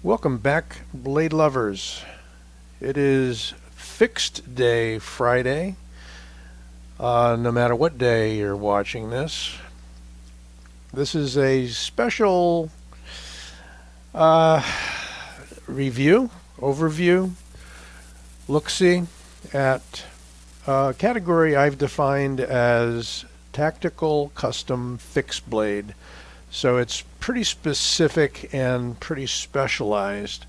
Welcome back, blade lovers. It is Fixed Day Friday. No matter what day you're watching this, this is a special overview, look-see at a category I've defined as tactical custom fixed blade. So it's pretty specific and pretty specialized.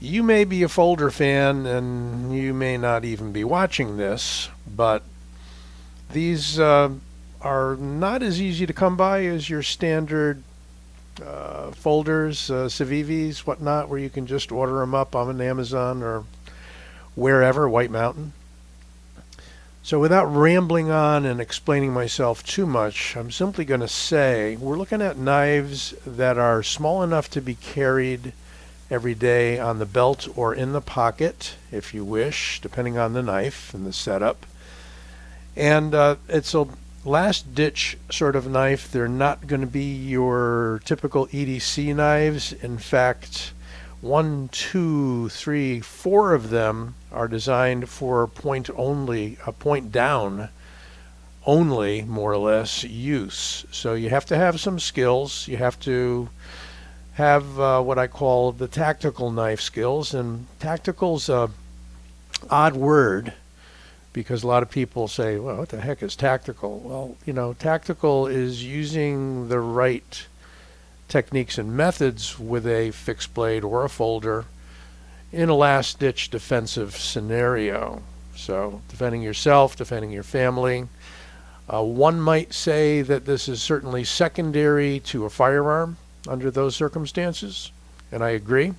You may be a folder fan and you may not even be watching this, but these are not as easy to come by as your standard folders, Civivis, whatnot, where you can just order them up on Amazon or wherever, White Mountain. So without rambling on and explaining myself too much, I'm simply going to say we're looking at knives that are small enough to be carried every day on the belt or in the pocket, if you wish, depending on the knife and the setup. And it's a last-ditch sort of knife. They're not going to be your typical EDC knives. In fact, 1, 2, 3, 4 of them are designed for point down only, more or less, use. So you have to have some skills. You have to have what I call the tactical knife skills. And tactical's a odd word because a lot of people say, well, what the heck is tactical? Well, you know, tactical is using the right techniques and methods with a fixed blade or a folder in a last-ditch defensive scenario. So defending yourself, defending your family. One might say that this is certainly secondary to a firearm under those circumstances, and I agree.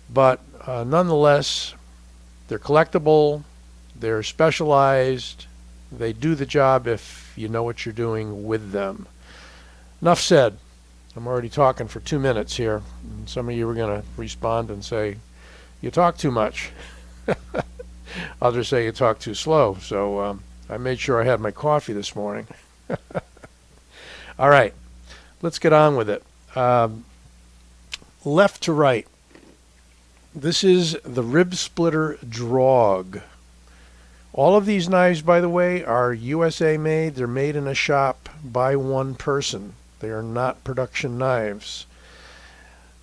But nonetheless, they're collectible, they're specialized, they do the job if you know what you're doing with them. Enough said. I'm already talking for 2 minutes here. And some of you are going to respond and say, you talk too much. Others say you talk too slow. So I made sure I had my coffee this morning. All right, let's get on with it. Left to right. This is the Ribsplitter Drog. All of these knives, by the way, are USA made. They're made in a shop by one person. They are not production knives.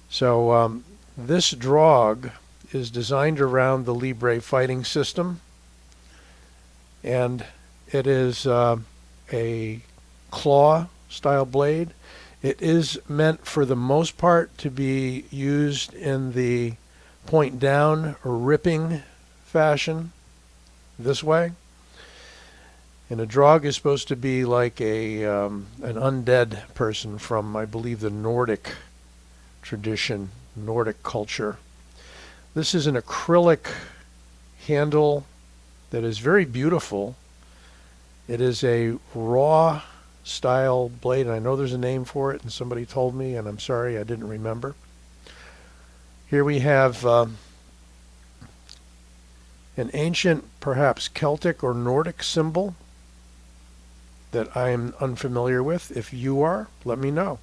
So this Drog is designed around the Libre fighting system, and it is a claw style blade. It is meant for the most part to be used in the point down or ripping fashion this way. And a Drog is supposed to be like an undead person from, I believe, the Nordic tradition, Nordic culture. This is an acrylic handle that is very beautiful. It is a raw style blade, and I know there's a name for it, and somebody told me, and I'm sorry I didn't remember. Here we have an ancient, perhaps Celtic or Nordic symbol that I am unfamiliar with. If you are, let me know.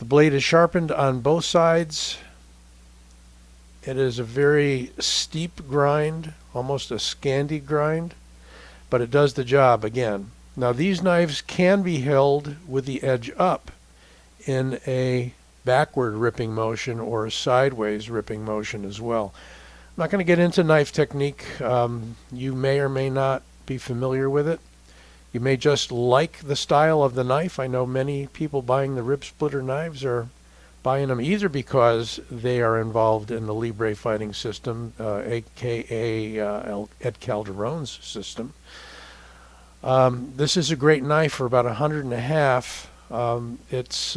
The blade is sharpened on both sides. It is a very steep grind, almost a Scandi grind, but it does the job again. Now these knives can be held with the edge up in a backward ripping motion or a sideways ripping motion as well. I'm not going to get into knife technique. You may or may not be familiar with it. You may just like the style of the knife. I know many people buying the Ribsplitter knives are buying them either because they are involved in the Libre fighting system, aka Ed Calderon's system. This is a great knife for about $100.50. It's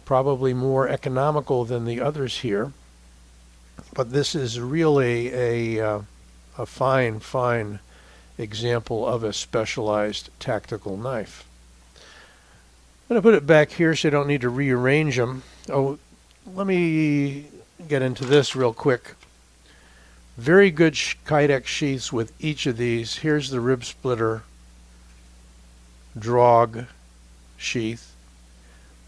probably more economical than the others here, but this is really a fine example of a specialized tactical knife. I'm going to put it back here so I don't need to rearrange them. Oh, let me get into this real quick. Very good Kydex sheaths with each of these. Here's the Ribsplitter Drog sheath.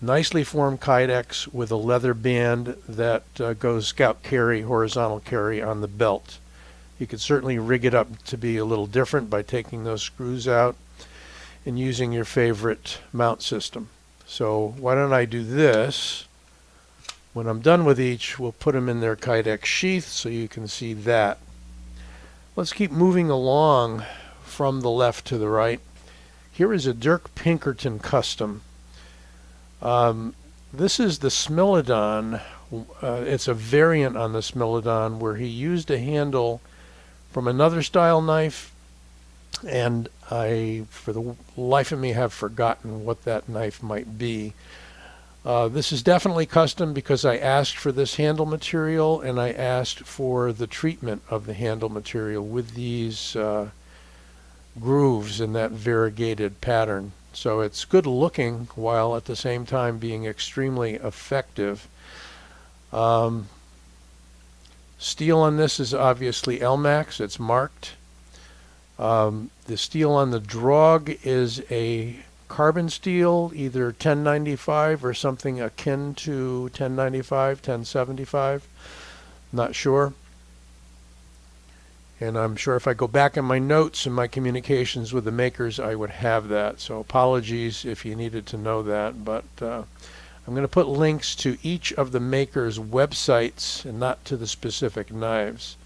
Nicely formed kydex with a leather band that goes scout carry, horizontal carry on the belt. You could certainly rig it up to be a little different by taking those screws out and using your favorite mount system. So why don't I do this? When I'm done with each, we'll put them in their kydex sheath so you can see that. Let's keep moving along from the left to the right. Here is a Dirk Pinkerton custom. This is the Smilodon. It's a variant on the Smilodon where he used a handle from another style knife, and I, for the life of me, have forgotten what that knife might be. This is definitely custom because I asked for this handle material, and I asked for the treatment of the handle material with these grooves in that variegated pattern. So it's good looking while at the same time being extremely effective. Steel on this is obviously Elmax. It's marked. The steel on the Drog is a carbon steel, either 1095 or something akin to 1095, 1075. Not sure. And I'm sure if I go back in my notes and my communications with the makers, I would have that. So apologies if you needed to know that. But I'm going to put links to each of the makers' websites and not to the specific knives.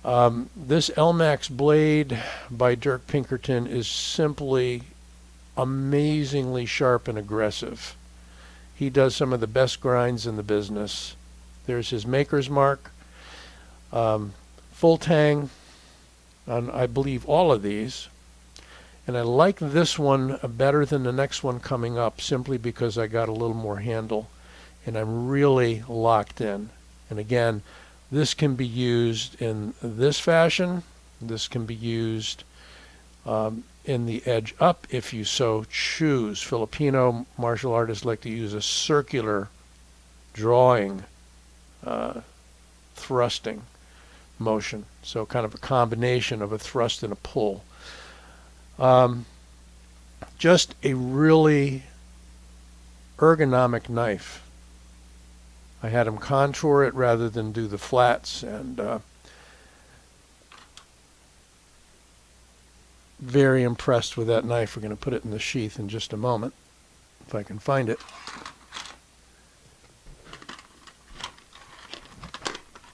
This Elmax blade by Dirk Pinkerton is simply amazingly sharp and aggressive. He does some of the best grinds in the business. There's his maker's mark. Full tang on, I believe, all of these. And I like this one better than the next one coming up simply because I got a little more handle and I'm really locked in. And again, this can be used in this fashion. This can be used in the edge up if you so choose. Filipino martial artists like to use a circular drawing, thrusting motion. So kind of a combination of a thrust and a pull. Just a really ergonomic knife. I had him contour it rather than do the flats, and very impressed with that knife. We're going to put it in the sheath in just a moment, if I can find it.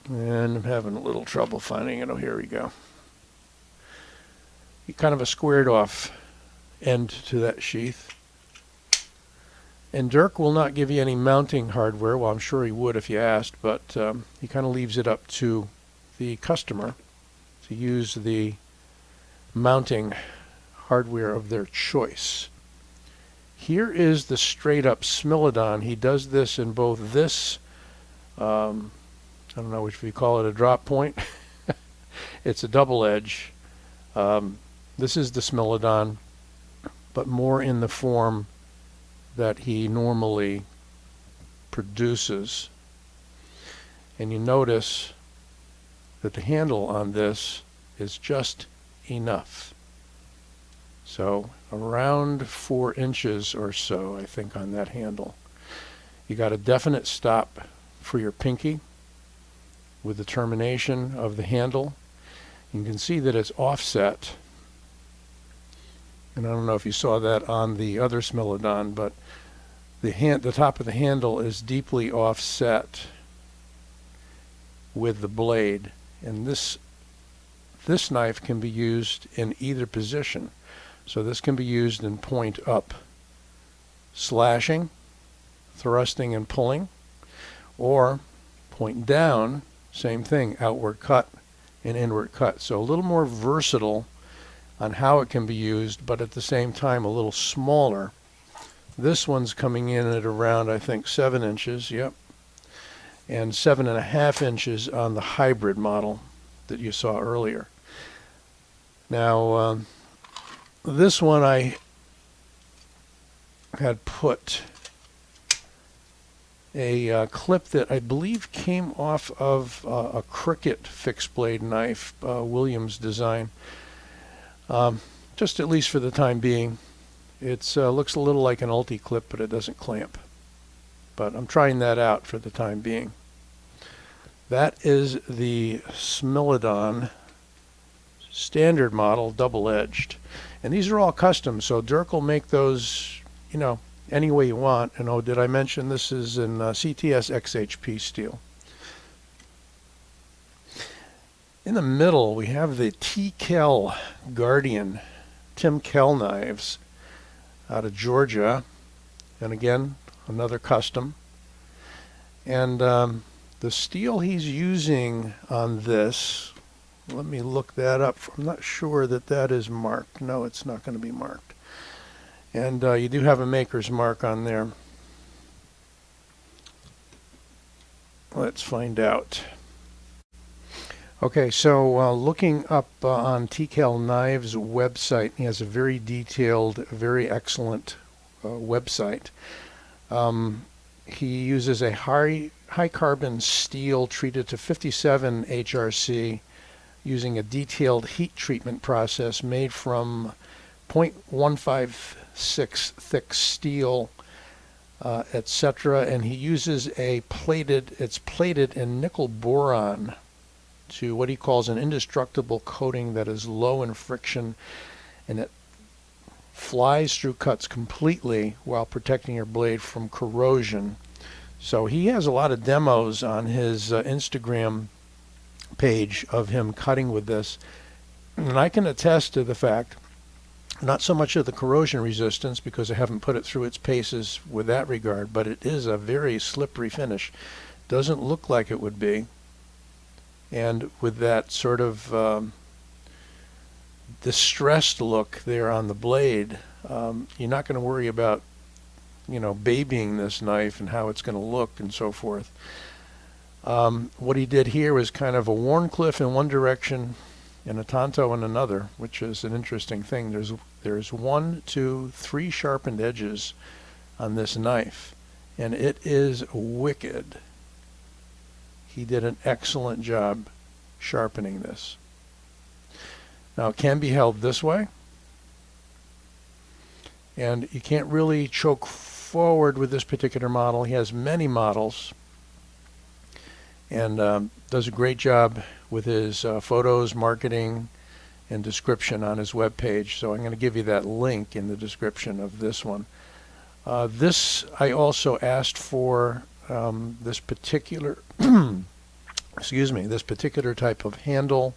And I'm having a little trouble finding it. Oh, here we go. Kind of a squared off end to that sheath. And Dirk will not give you any mounting hardware. Well, I'm sure he would if you asked, but he kind of leaves it up to the customer to use the mounting hardware of their choice. Here is the straight up Smilodon. He does this in both this, I don't know which we call it, a drop point. It's a double edge. This is the Smilodon, but more in the form that he normally produces. And you notice that the handle on this is just enough. So around 4 inches or so, I think, on that handle. You got a definite stop for your pinky with the termination of the handle. You can see that it's offset. And I don't know if you saw that on the other Smilodon, but the top of the handle is deeply offset with the blade. And this knife can be used in either position. So this can be used in point up, slashing, thrusting and pulling, or point down, same thing, outward cut and inward cut. So a little more versatile on how it can be used, but at the same time a little smaller. This one's coming in at around, I think, 7 inches, yep, and 7.5 inches on the hybrid model that you saw earlier. Now, this one I had put a clip that I believe came off of a Cricket fixed blade knife, Williams design. Just at least for the time being. It looks a little like an ulti clip, but it doesn't clamp. but I'm trying that out for the time being. That is the Smilodon standard model, double-edged. And these are all custom, so Dirk will make those, you know, any way you want. And oh, did I mention this is in CTS XHP steel. In the middle, we have the Tcal Guardian Tcal Knives out of Georgia. And again, another custom. And the steel he's using on this, let me look that up. I'm not sure that that is marked. No, it's not going to be marked. And you do have a maker's mark on there. Let's find out. Okay, so looking up on Tcal Knives website, he has a very detailed, very excellent website. He uses a high carbon steel treated to 57 HRC using a detailed heat treatment process made from 0.156 thick steel, etc. And he uses it's plated in nickel boron to what he calls an indestructible coating that is low in friction, and it flies through cuts completely while protecting your blade from corrosion. So he has a lot of demos on his Instagram page of him cutting with this, and I can attest to the fact, not so much of the corrosion resistance because I haven't put it through its paces with that regard, but it is a very slippery finish. Doesn't look like it would be. And with that sort of distressed look there on the blade, you're not going to worry about, you know, babying this knife and how it's going to look and so forth. What he did here was kind of a Warncliffe in one direction and a Tonto in another, which is an interesting thing. There's 1, 2, 3 sharpened edges on this knife, and it is wicked. He did an excellent job sharpening this. Now it can be held this way, and you can't really choke forward with this particular model. He has many models, and does a great job with his photos, marketing, and description on his webpage. So I'm going to give you that link in the description of this one. This I also asked for this particular excuse me, this particular type of handle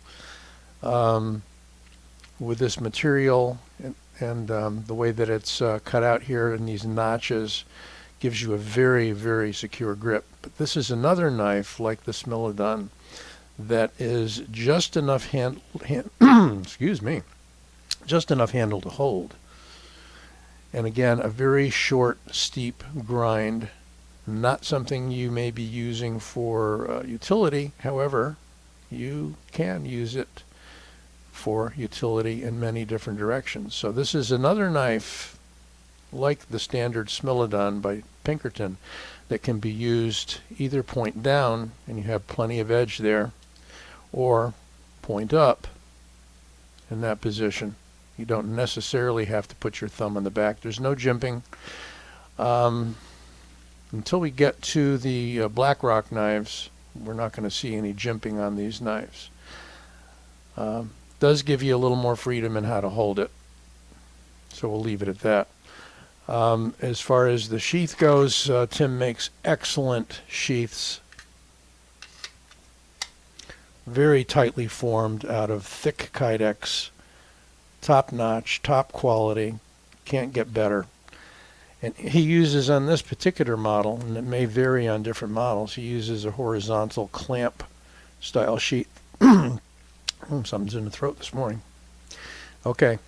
with this material, and the way that it's cut out here in these notches gives you a very, very secure grip. But this is another knife like the Smilodon that is just enough excuse me, just enough handle to hold. And again, a very short, steep grind. Not something you may be using for utility. However, you can use it for utility in many different directions. So this is another knife like the standard Smilodon by Pinkerton that can be used either point down, and you have plenty of edge there, or point up in that position. You don't necessarily have to put your thumb on the back. There's no jimping. Until we get to the Blackrock knives, we're not going to see any jimping on these knives. Does give you a little more freedom in how to hold it, so we'll leave it at that. As far as the sheath goes, Tim makes excellent sheaths, very tightly formed out of thick Kydex, top notch, top quality, can't get better. And he uses on this particular model, and it may vary on different models, he uses a horizontal clamp style sheath. Something's in the throat this morning. Okay.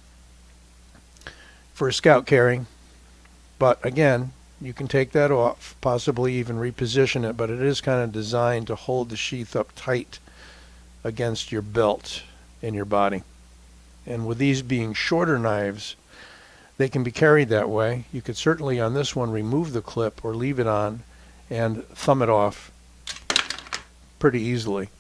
For a scout carry. But again, you can take that off, possibly even reposition it, but it is kind of designed to hold the sheath up tight against your belt in your body. And with these being shorter knives, they can be carried that way. You could certainly on this one remove the clip or leave it on and thumb it off pretty easily.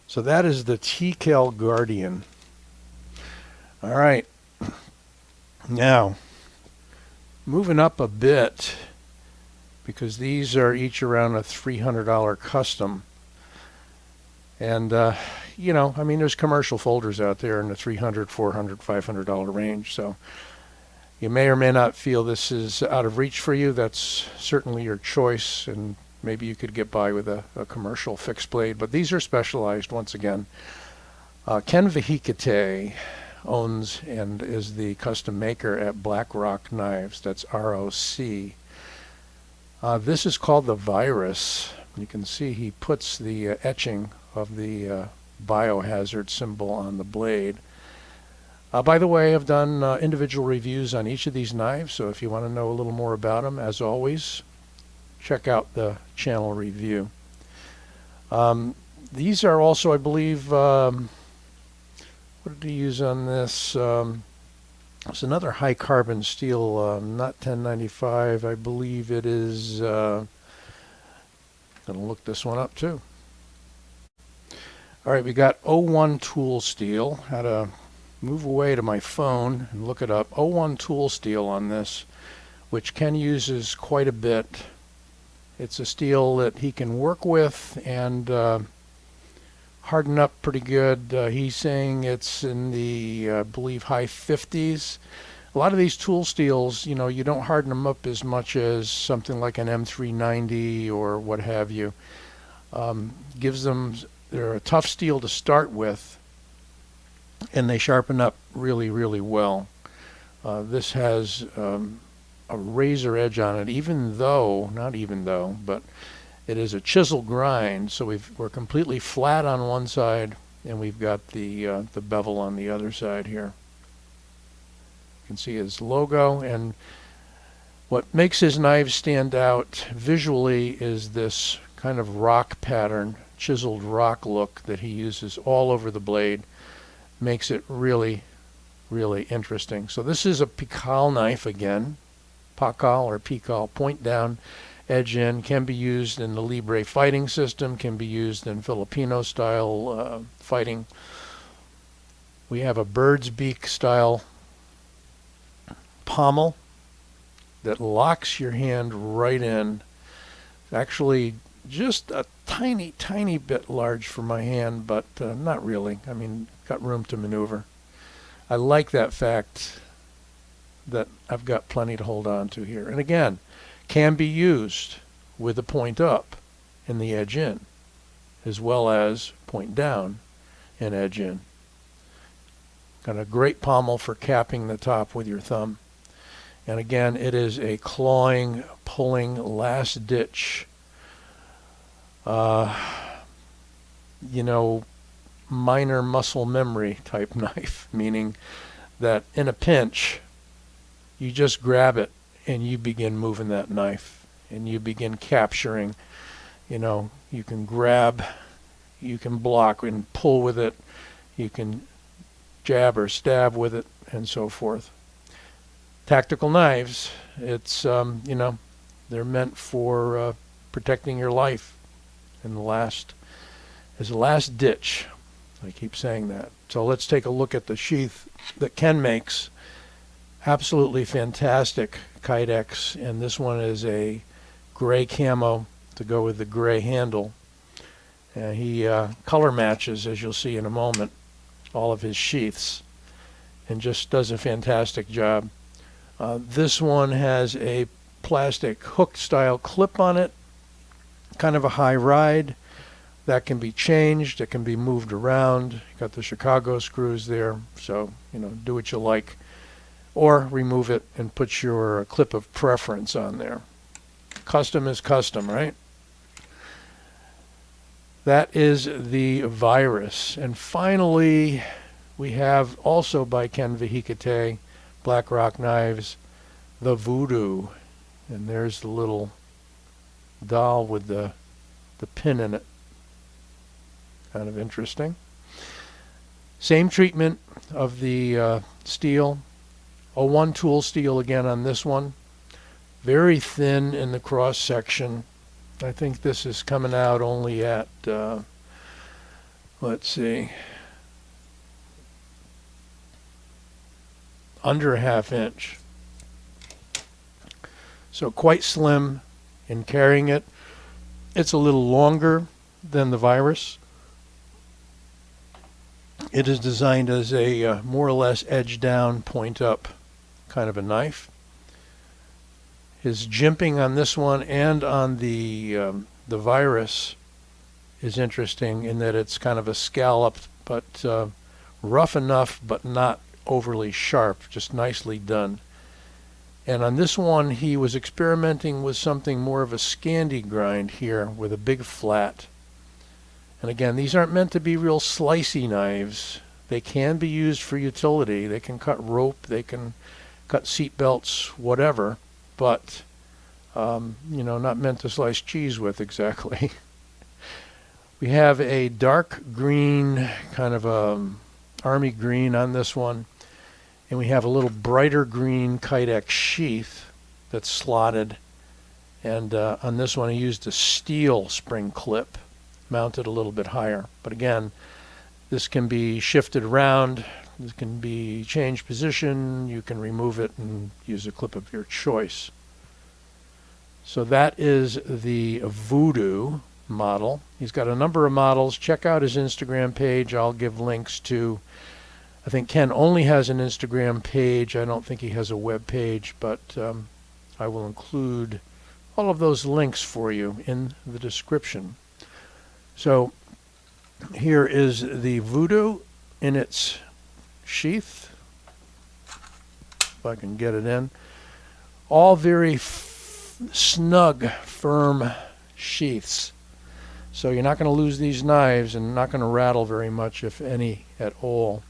So that is the Tcal Guardian. All right. Now, Moving up a bit, because these are each around a $300 custom. And, you know, I mean, there's commercial folders out there in the $300, $400, $500 range. So you may or may not feel this is out of reach for you. That's certainly your choice. And maybe you could get by with a commercial fixed blade. But these are specialized, once again. Ken Vihikate owns and is the custom maker at Blackrock Knives. That's ROC. This is called the Virus. You can see he puts the etching of the biohazard symbol on the blade. By the way, I've done individual reviews on each of these knives, so if you want to know a little more about them, as always, check out the channel review. These are also, I believe, what did he use on this? It's another high carbon steel, not 1095. I believe it is. Gonna look this one up too. All right, we got 01 tool steel. Had to move away to my phone and look it up. 01 tool steel on this, which Ken uses quite a bit. It's a steel that he can work with and harden up pretty good. He's saying it's in the, I believe, high 50s. A lot of these tool steels, you know, you don't harden them up as much as something like an M390 or what have you. Gives them, they're a tough steel to start with, and they sharpen up really, really well. This has a razor edge on it, even though, not even though, but it is a chisel grind, so we're completely flat on one side, and we've got the bevel on the other side here. You can see his logo, and what makes his knives stand out visually is this kind of rock pattern, chiseled rock look that he uses all over the blade. Makes it really, really interesting. So this is a Tcal knife again, Tcal or Tcal, point down, edge in, can be used in the Libre fighting system, can be used in Filipino style fighting. We have a bird's beak style pommel that locks your hand right in. Actually just a tiny, tiny bit large for my hand, but not really. I mean, got room to maneuver. I like that fact that I've got plenty to hold on to here. And again, can be used with a point up and the edge in, as well as point down and edge in. Got a great pommel for capping the top with your thumb. And again, it is a clawing, pulling, last ditch, you know, minor muscle memory type knife, meaning that in a pinch, you just grab it and you begin moving that knife and you begin capturing. You know, you can grab, you can block and pull with it, you can jab or stab with it, and so forth. Tactical knives, it's, you know, they're meant for protecting your life in the last, as a last ditch. I keep saying that. So let's take a look at the sheath that Ken makes. Absolutely fantastic Kydex, and this one is a gray camo to go with the gray handle. And he color matches, as you'll see in a moment, all of his sheaths, and just does a fantastic job. This one has a plastic hook style clip on it, kind of a high ride. That can be changed, it can be moved around. Got the Chicago screws there, so, you know, do what you like. Or remove it and put your clip of preference on there. Custom is custom, right? That is the Virus. And finally, we have also by Ken Vihikate, Blackrock Knives, the Voodoo. And there's the little doll with the pin in it. Kind of interesting. Same treatment of the steel. 01 tool steel again on this one. Very thin in the cross section. I think this is coming out only at, let's see, under a ½ inch. So quite slim in carrying it. It's a little longer than the Virus. It is designed as a more or less edge down, point up kind of a knife. His jimping on this one and on the Virus is interesting in that it's kind of a scalloped, but rough enough, but not overly sharp, just nicely done. And on this one, he was experimenting with something more of a Scandi grind here with a big flat. And again, these aren't meant to be real slicey knives. They can be used for utility. They can cut rope, they can cut seat belts, whatever, but not meant to slice cheese with exactly. We have a dark green, kind of a army green on this one, and we have a little brighter green Kydex sheath that's slotted, and on this one I used a steel spring clip mounted a little bit higher. But again, this can be shifted around, this can be changed position, you can remove it and use a clip of your choice. So that is the Voodoo model. He's got a number of models. Check out his Instagram page. I'll give links to, I think Ken only has an Instagram page. I don't think he has a web page, but I will include all of those links for you in the description. So here is the Voodoo in its sheath, if I can get it in. All very snug, firm sheaths. So you're not going to lose these knives and not going to rattle very much, if any at all.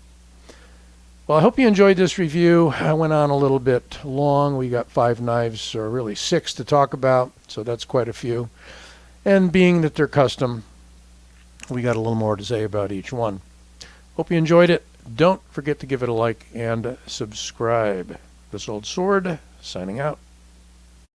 Well, I hope you enjoyed this review. I went on a little bit long. We got 5 knives, or really 6 to talk about, so that's quite a few. And being that they're custom, we got a little more to say about each one. Hope you enjoyed it. Don't forget to give it a like and subscribe. This Old Sword, signing out.